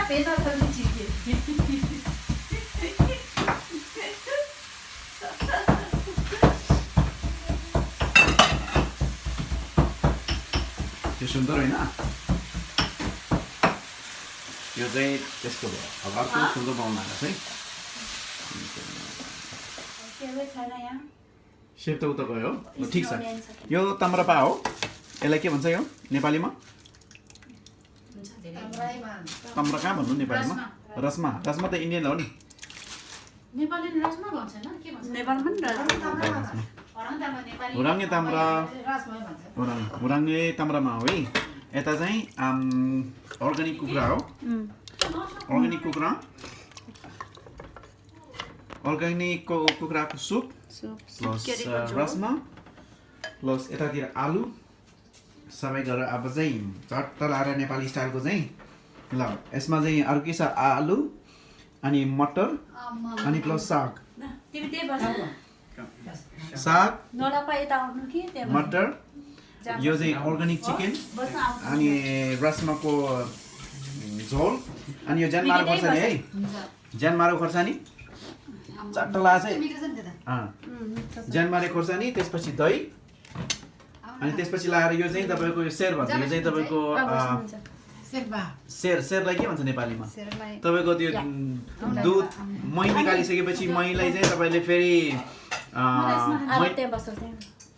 पेट अल्छी चीज त्यो सुन्दर होइन यो चाहिँ त्यसको भयो अब अर्को सुन्दर बनाउन आएको छ है सेप त उता गयो हो ठिक छ यो तम्रपा हो यसलाई के भन्छ यो नेपालीमा तम्रका भन्नु नेपालीमा रसमा रसमा त इन्डियन हो नि नेपालीले रसमा भन्छ न के भन्छ नेपालमा नि हुराङ्गे ताम्रा हुराङ्गे ताम्रामा हो है यता चाहिँ अर्ग्यानिक कुखुरा हो अर्ग्यानिक कुखुराको सुप प्लस रसमा प्लस यतातिर आलु सबै गरेर अब चाहिँ चट्ट लाएर नेपाली स्टाइलको चाहिँ ल यसमा चाहिँ अरू के छ आलु अनि मटर अनि प्लस साग मटर यो चाहिँ अर्ग्यानिक चिकन अनि रसमाको झोल अनि यो ज्यानमारो खोर्सानी है ज्यानमारो खोर्सानी चट्ट ला चाहिँ ज्यानमारे खोर्सानी त्यसपछि दही अनि त्यसपछि लाएर यो चाहिँ तपाईँको यो सेर भन्छ यो चाहिँ तपाईँको सेरलाई के भन्छ नेपालीमा तपाईँको त्यो दुध मही निकालिसकेपछि महीलाई चाहिँ तपाईँले फेरि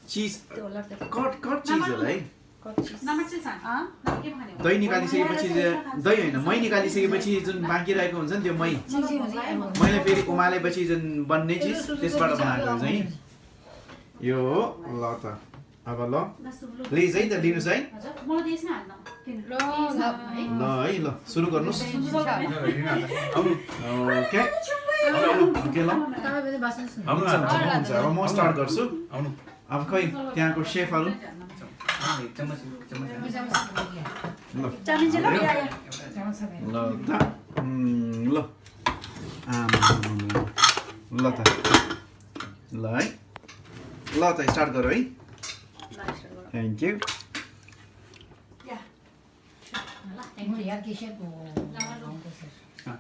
चिज कट चिज होला है दही निकालिसकेपछि दही होइन मही निकालिसकेपछि जुन बाँकी रहेको हुन्छ नि त्यो महीलाई फेरि उमालेपछि जुन बन्ने चिज त्यसबाट बनाएको हुन्छ है यो हो ल त अब ल प्लिज है त लिनुहोस् है ल है ल सुरु गर्नुहोस् ओके ल हुन्छ अब म स्टार्ट गर्छु अब खै त्यहाँको सेफहरू ल त स्टार्ट गरौँ है thank you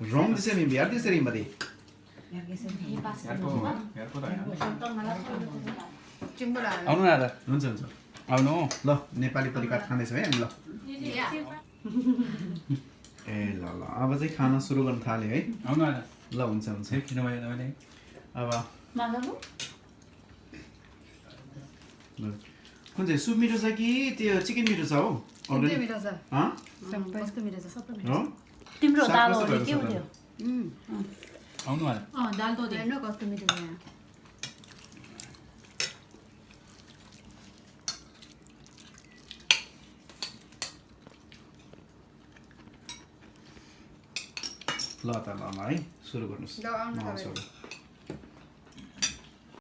Rong di sini biar di sini mari. आउनु न दादा हुन्छ हुन्छ आउनु ल नेपाली परिकार खाँदैछ है हामी ल ए ल ल अब चाहिँ खाना सुरु गर्न थाल्यो है आउनु न ल हुन्छ हुन्छ किन भयो तपाईँले अब कुन चाहिँ सुप मिठो छ कि त्यो चिकन मिठो छ हो तिम्रो दाल हो के हो त्यो आउनु न दाल तो हेर्नु कस्तो मिठो छ ल त ल है सुरु गर्नुहोस्